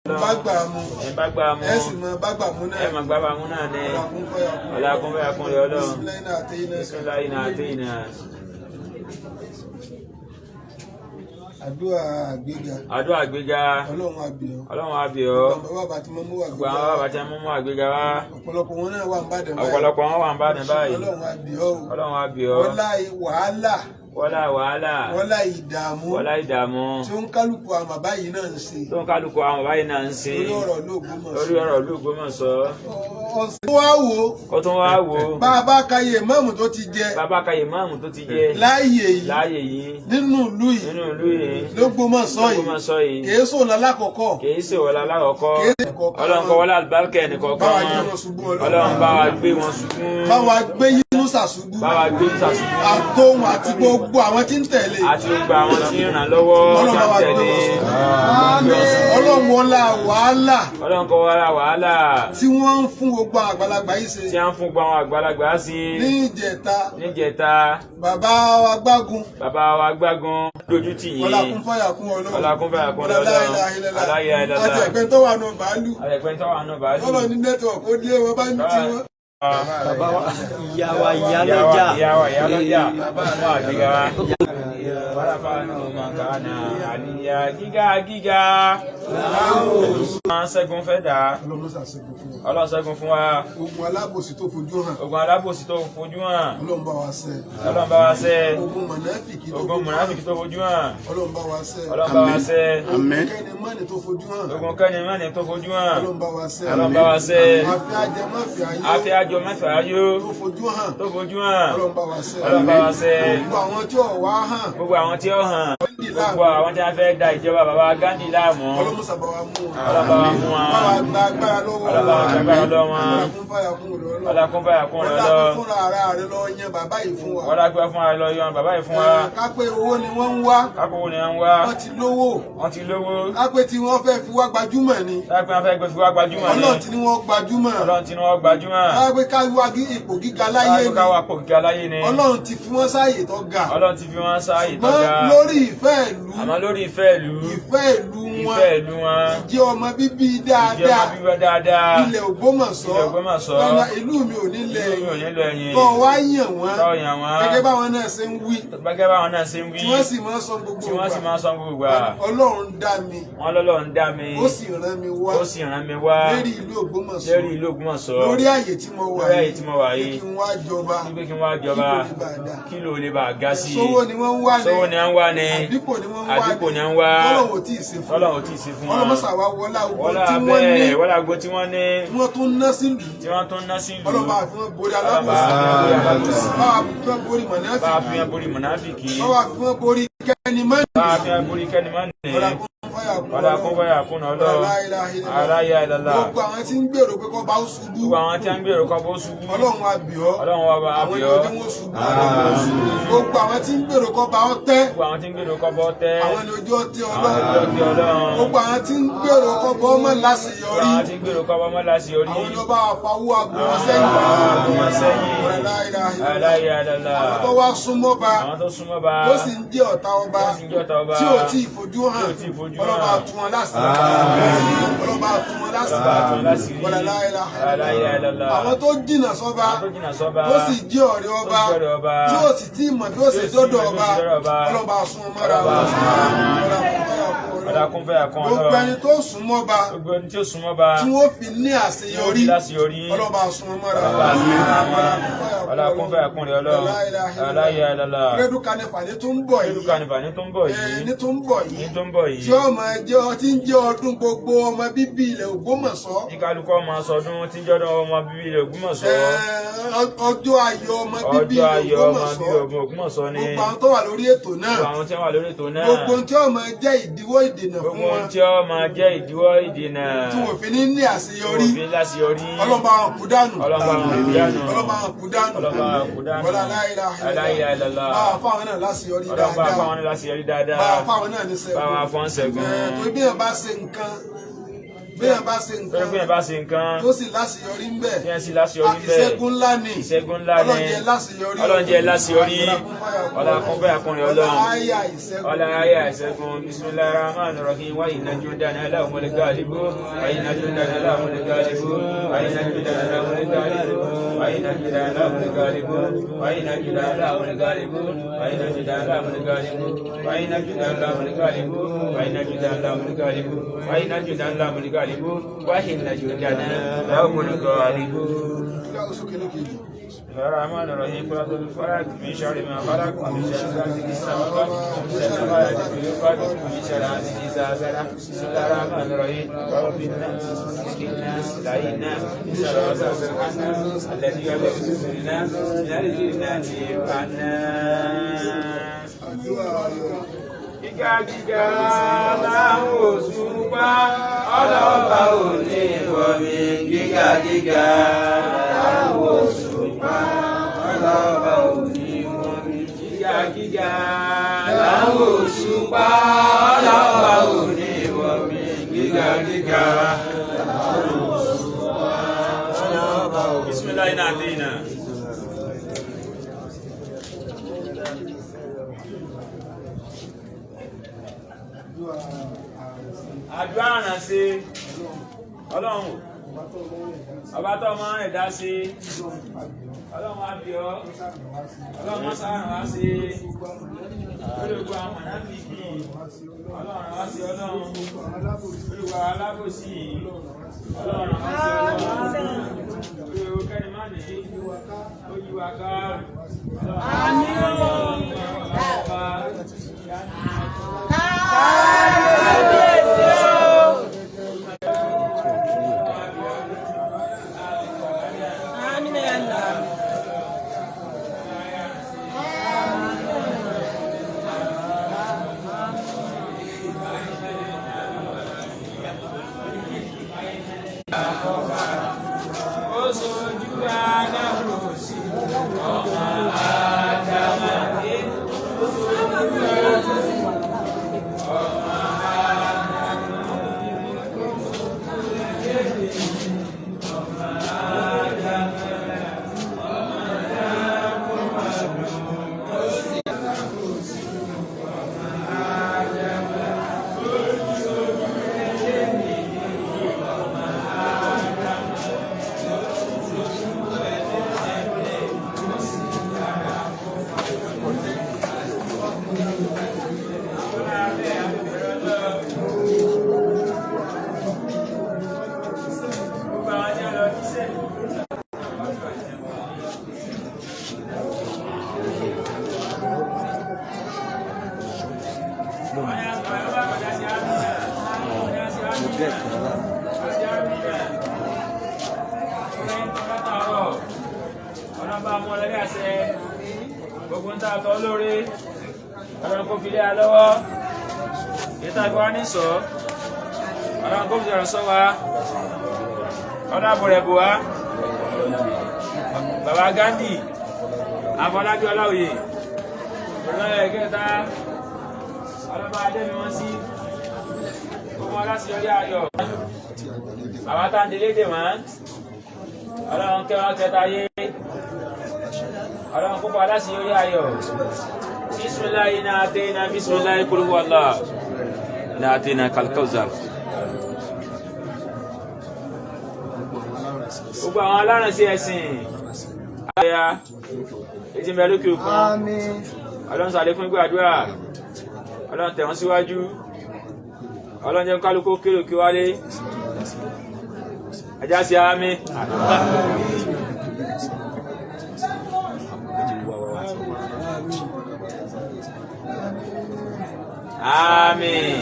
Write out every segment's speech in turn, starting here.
Bagbamu. Bagbamu. Ẹ̀sìn mọ Bagbamu náà. Ẹ mọ Bagbamu náà ni. Ọlákún fẹ́ kún lé Ọlọ́run. Bismillahi náà àtẹ̀yìnà. Àdúrà àgbéga. Àdúrà àgbéga. Ọlọ́run àbíọ́. Ọlọ́run àbíọ́. Bàbá tí mo mú wà gbogbo àwọn bàbá tí mo mú àgbéga wá. Ọ̀pọ̀lọpọ̀ wọn náà wà ń bàdàn báyìí. Ọ̀pọ̀lọpọ̀ wọn wà ń bàdàn báyìí. Ọlọ́run àbíọ́. Ọlọ́run àbíọ́. Wọ́lá wàhálà. Wàhálà. Wọ́lá ìdààmú. Wọ́lá ìdààmú. Tí ó ń kálukú àwọn bàbá yìí náà ń ṣe. Tó ń kálukú àwọn bàbá yìí náà ń ṣe. Lórí ọ̀rọ̀ l'Ògbómọ̀ṣọ́. Lórí ọ̀rọ̀ l'Ògbómọ̀ṣọ́. Ọ̀sìn wá wò. Ó tún wá wò. Bàbá kayè máàmù tó ti jẹ. Bàbá kayè máàmù tó ti jẹ. Láàyè yìí. Láàyè yìí. Nínú ìlú yìí. Nínú ìlú yìí. L'Ògbómọ̀ṣọ́ yìí. L'Ògbómọ̀ṣọ́ yìí. Kèé sòlá lákọ̀ọ́kọ́. Kèé sòlá lákọ̀ọ́kọ́. Ọlọ́run kọ́ wọlé àlùbáríkà ẹnìkọ̀ọ̀kan. Ọlọ́run bá wa gbé wọn ṣubú. Bá wa gbé Yínúsà ṣubú. Bá wa gbé Yínúsà ṣubú. Àtòhun àti gbogbo àwọn tí ń tẹ̀lé. Àti gbogbo àwọn tí ń ràn lọ́wọ́ tí ń tẹ̀lé. Ọlọ́run wọlá wàhálà. Ọlọ́run kọ́ wọlé wàhálà. Tí wọ́n ń fún gbogbo àgbàlagbà yìí ṣe. Tí wọ́n ń fún gbogbo àwọn àgbàlagbà sí. Níjẹta. Bàbá wa gbágun. Bàbá wa gbágun. Dojú tì yín. Ọlákún fàyà kún Ọlọ́run. Ọlákún fàyà kún Ọlọ́run. Aláyé ayélujára. Àti ẹ̀gbẹ́ tó wà nù bàálù. Àti ẹ̀gbẹ́ tó wà nù bàálù. Ọlọ́run ní nẹ́tíwọ̀kì ó dé wọn bá ń tí wọn. Bàbá wa ìyálọ́jà. Ìyálọ́jà. Fún àgbéga wa. Wàràfà nínú màkànà àníyá gíga. Máa ṣẹ́gun fẹ́ dà. Ọlọ́run ṣẹ́gun fún wa. Ogun alábòsí tó fojú hàn. Ogun alábòsí tó fojú hàn. Ọlọ́run bá wa ṣẹ́. Ọlọ́run bá wa ṣẹ́. Ogun mọ̀nàfìkì tó fojú hàn. Ọlọ́run bá wa ṣẹ́. Ọlọ́run bá wa ṣẹ́. Ogun kẹ́nìmánì tó fojú hàn. Ogun kẹ́nìmánì tó fojú hàn. Ọlọ́run bá wa ṣẹ́. Ọlọ́run bá wa ṣẹ́. Àfi àjọ mẹ́fà ayé. Tó fojú hàn. Ọlọ́run bá wa ṣẹ́. Ọlọ́run bá wa ṣẹ́. Gbogbo àwọn tí ò wá hàn. Gbogbo àwọn tí ó hàn. Gbogbo àwọn tí a fẹ́ da ìjọba bàbá Gándì láàmú. Ọlọ́run sábà wa mú wọn. Ọlọ́run bá wa mú wọn. Bá wa gba agbára lọ́wọ́ wọn. Ọlọ́run bá wa gba agbára lọ́wọ́ wọn. Ọlọ́kún fàyà kún rẹ̀ lọ. Ọlọ́kún fúnra ara rẹ̀ lọ yan bàbá yìí fún wa. Ọlọ́kún fúnra rẹ̀ lọ yan bàbá yìí fún wa. Kápẹ́ owó ni wọ́n ń wá. Kápẹ́ owó ni wọ́n ń wá. Wọ́n ti lówó. Wọ́n ti lówó. Kápẹ́ tí wọ́n fẹ́ fi wá gbajúmọ̀ ni. Kápẹ́ wọ́n fẹ́ fi wá gbajúmọ̀ ni. Ọlọ́run ti ní wọ́n gbajúmọ̀. Ọlọ́run ti ní wọ́n gbajúmọ̀. Kápẹ́ ká wá ipò gíga láyé ni. Kápẹ́ ká wá ipò gíga láyé ni. Ọlọ́run ti fi wọ́n sáàyè tó ga. Ọlọ́run ti fi wọ́n sáàyè tó ga. Àmọ́ lórí ìfẹ́ ìlú. Àmọ́ lórí ìfẹ́ ìlú. Ìfẹ́ ìlú wọn. Ìfẹ́ ìlú wọn. Ìjẹ́ ọmọ bíbí dáadáa. Ìjẹ́ ọmọ bíbí dáadáa. Ilẹ̀ Ògbómọ̀ṣọ́. Ilẹ̀ Ògbómọ̀ṣọ́. Ìlú mi ò nílẹ̀ Ìlú mi ò nílẹ̀ yín. Kọ́ wá yàn wọ́n. Kọ́ yàn wọ́n. Gẹ́gẹ́ báwọn náà ṣe ń wí. Gẹ́gẹ́ báwọn náà ṣe ń wí. Tí wọ́n sì máa ń sọ gbogbo ìgbà. Tí wọ́n sì máa ń sọ gbogbo ìgbà. Ọlọ́run dá mi. Wọ́n lọ́lọ́run dá mi. Ó sì rán mi wá. Ó sì rán mi wá. Lérí ìlú Ògbómọ̀ṣọ́. Lérí ìlú Ògbómọ̀ṣọ́. Lórí àyè tí mo wà yìí. Lórí àyè tí mo wà yìí. Kí n wá jọba. Kí n wá jọba. Kí ló lè bá a ga sí i. Sówó ni wọ́n ń wá ní. Sówó ni wọ́n ń wá ní. Àdípò ni wọ́n ń wá ní. Àdípò ni wọ́n ń wá. Ọlọ́run ò tí ì ṣe fún wọn. Ọlọ́run ò tí ì ṣe fún wọn. Ọlọ́mọṣà wa wọlá ogun tí wọ́n ní. Wọ́lá ogun tí wọ́n ní. Tí wọ́n tún ná sí ìlú. Tí wọ́n tún ná sí ìlú. Ọlọ́ba àfi wọn borí alábòsí. Bá a fi wọn borí mọ̀náfìkì. Bá a fi wọn borí mọ̀náfìkì. Bá a fi wọn borí kẹ́nìmánì. Bá a fi wọn borí kẹ́nìmánì. Ọlọ́kún fàyà kún Ọlọ́run. Aláyé ayélujára. Gbogbo àwọn tí ń gbèrò pé kọ́ bá ó ṣubú. Gbogbo àwọn tí ń gbèrò kọ́ bá ó ṣubú. Ọlọ́run àbíọ́. Ọlọ́run wa bá àbíọ́. Àwọn ènìyàn ṣubú. Gbogbo àwọn tí ń gbèrò kọ́ bá ó tẹ́. Gbogbo àwọn tí ń gbèrò kọ́ bá ó tẹ́. Àwọn ènìyàn ojú ọtí Ọlọ́run. Gbogbo àwọn tí ń gbèrò kọ́ bá ọmọ láṣeyọrí. Àwọn tí ń gbèrò kọ́ bá ọmọ láṣeyọrí. Àwọn ènìyàn bá fawọ́ agbóhùn sẹ́yìn. Aláyé ayélujára. Àwọn tó wá súnmọ́ bá. Àwọn tó súnmọ́ bá. Ó sì ń jẹ́ ọ̀tá ọba. Tí ò tí ì fojú hàn. Ọlọ́ba tún wọn lásìkò. Ọlọ́ba tún wọn lásìkò. Aláyé ayélujára. Àwọn tó jìnnà sọ́ba. Tó sì jẹ́ ọ̀rẹ́ ọba. Tí ò sì tí ì mọ̀ bí ó ṣe dọ́dọ̀ ọba. Ọlọ́ba sún mọ́ra wọn. Ọlọ́kún fàyà kún Ọlọ́run. Gbogbo ẹni tó súnmọ́ bá. Gbogbo ẹni tí ó súnmọ́ bá. Tí wọ́n fi ní àṣeyọrí. Ọlọ́ba sún mọ́ra wọn. Ọlọ́kún fàyà kún Ọlọ́run. Aláyé ayélujára. Rédú kanifà ní tó ń bọ̀ yìí. Rédú kanifà ní tó ń bọ̀ yìí. Ní tó ń bọ̀ yìí. Ní tó ń bọ̀ yìí. Tí ọmọ ẹjọ́ tí ń jẹ́ ọdún gbogbo ọmọ bíbí ilẹ̀ Ògbómọ̀ṣọ́. Ní kálukọ́ ọmọ sọdún tí ń jọ́dún ọmọ bíbí ilẹ̀ Ògbómọ̀ṣọ́. Ọjọ́ ayọ̀ ọmọ bíbí ilẹ̀ Ògbómọ̀ṣọ́ ni. Gbogbo àwọn tó wà lórí ètò náà. Gbogbo àwọn tí wà lórí ètò náà. Gbogbo tí ọmọ jẹ́ ìdíwọ́ ìdènà fún wọn. Gbogbo tí ọmọ jẹ́ ìdíwọ́ ìdènà. Tí wọ́n fi ní àṣeyọrí. Tí wọ́n fi láṣeyọrí. Ọlọ́ba àwọn kú dànù. Ọlọ́ba àwọn kú dànù. Ọlọ́ba àwọn kú dànù. Ọlọ́ba àwọn kú dànù. Aláyé ayélujára. Bá a fáwọn náà láṣeyọrí dáadáa. Ọlọ́ba fáwọn náà láṣeyọrí dáadáa. Bá a fáwọn náà ní sẹ́gun. Bá a fáwọn sẹ́gun. Torí bí ẹ bá ṣe nǹkan Béèyàn bá ṣe nǹkan tó sì láṣeyọrí ń bẹ̀. Ìṣẹ́gun ńlá ni. Ọlọ́run jẹ́ láṣeyọrí. Ọlá kún fẹ́ àkùnrin Ọlọ́run. Ọlá ayé ìṣẹ́gun. Bismillahir Rahmanir Rahim. Wa inna jundana lahumul ghalibun. Wa inna jundana lahumul ghalibun. Wa inna jundana lahumul ghalibun. Wa inna jundana lahumul ghalibun. Wa inna jundana lahumul ghalibun. Wa inna jundana lahumul ghalibun. Wa inna jundana lahumul ghalibun. Wa inna jundana lahumul ghalibun. Wa inna jundana lahumul ghalibun. Wa inna jundana lahumul ghalibun. الرحمن الرحيم قل أعوذ بالفلق من شر ما خلق ومن شر غاسق إذا وقب ومن شر غاسق إذا وقب ومن شر حاسد إذا حسد بسم الله الرحمن الرحيم رب الناس ملك الناس إله الناس من شر وسواس الخناس الذي يوسوس في صدور الناس من الجنة والناس. Gíga láwọn òṣùpá ọlọ́ba ò ní wọ̀mí. Gíga láwọn òṣùpá ọlọ́ba ò ní wọ̀mí. Gíga láwọn òṣùpá ọlọ́ba ò ní wọ̀mí. Gíga láwọn òṣùpá ọlọ́ba ò ní wọ̀mí. Bismillahirrahmanirrahim. Àdúrà àrànṣe Ọlọ́run ọba tó máa ń ẹ̀dá sí Ọlọ́run àbíọ́ Ọlọ́run sáàrùn wá sí olùgbò àmọ̀nà bíbí Ọlọ́run wá sí Ọlọ́run olùgbò alábòsí Ọlọ́run wá sí Ọlọ́run olùgbò kẹ́rìmánì oyíwáká gbogbo ń tààtọ̀ olóore ọ̀rọ̀ kò fi lé a lọ́wọ́ ìtàgbà wá ní sọ ọ̀rọ̀ kò fi ọ̀rọ̀ sọ wa ọ̀rọ̀ àbọ̀rẹ̀ bò wá bàbá Gandhi Afọlábí Ọláoyè ọ̀rọ̀ ẹ̀kẹta ọlọ́ba adẹ́mi wọ́n sí gbogbo aláṣeyọrí ayọ̀ bàbá Tándélédè wọ́n ọlọ́run kẹwàá kẹta yé ọlọ́run púpọ̀ aláṣeyọrí ayọ̀ bisimilayi iná àtẹ́yìnà bisimilayi kul huwallah iná àtẹ́yìnà kalkauzar. gbogbo àwọn alárànṣẹ́ ẹ̀sìn àyà ètí mẹ́lókè òkun ọlọ́run ṣàlékún gbàdúrà ọlọ́run tẹ̀ wọ́n síwájú ọlọ́run jẹ́ kálukú kéré òkè wálé ẹjá sí àmì. Amin.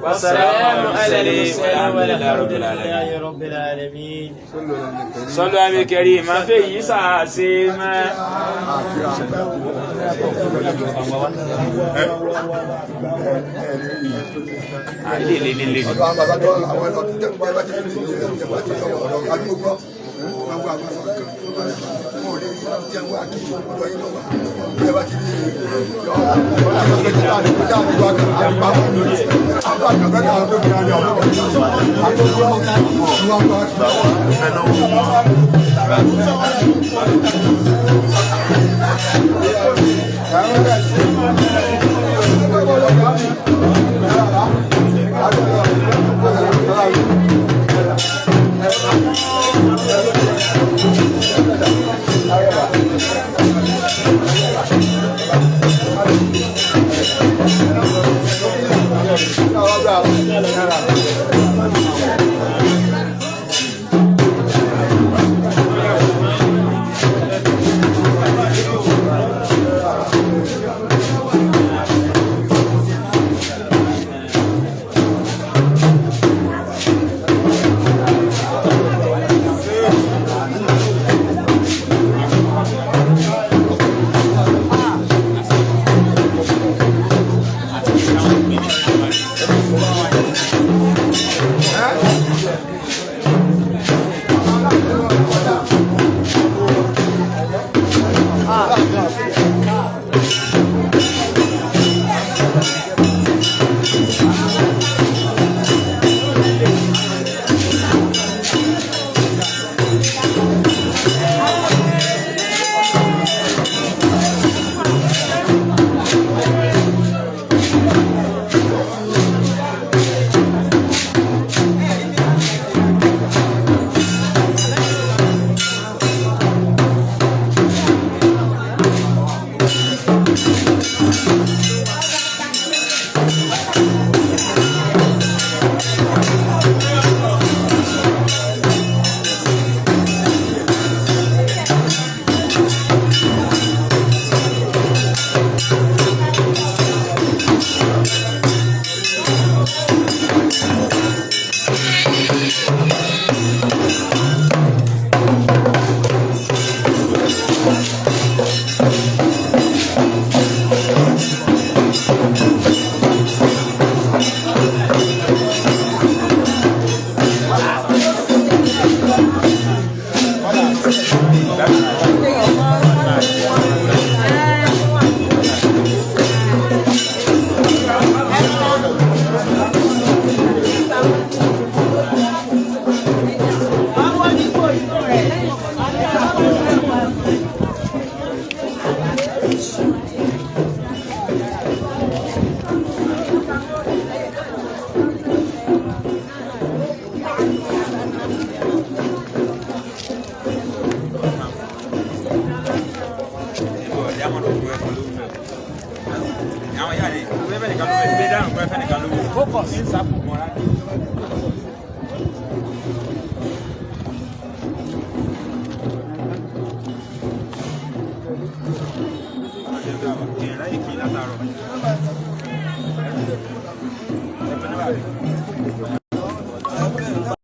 والسلام على المرسلين والحمد لله رب العالمين. صلوا على الكريم ما في يساسيما.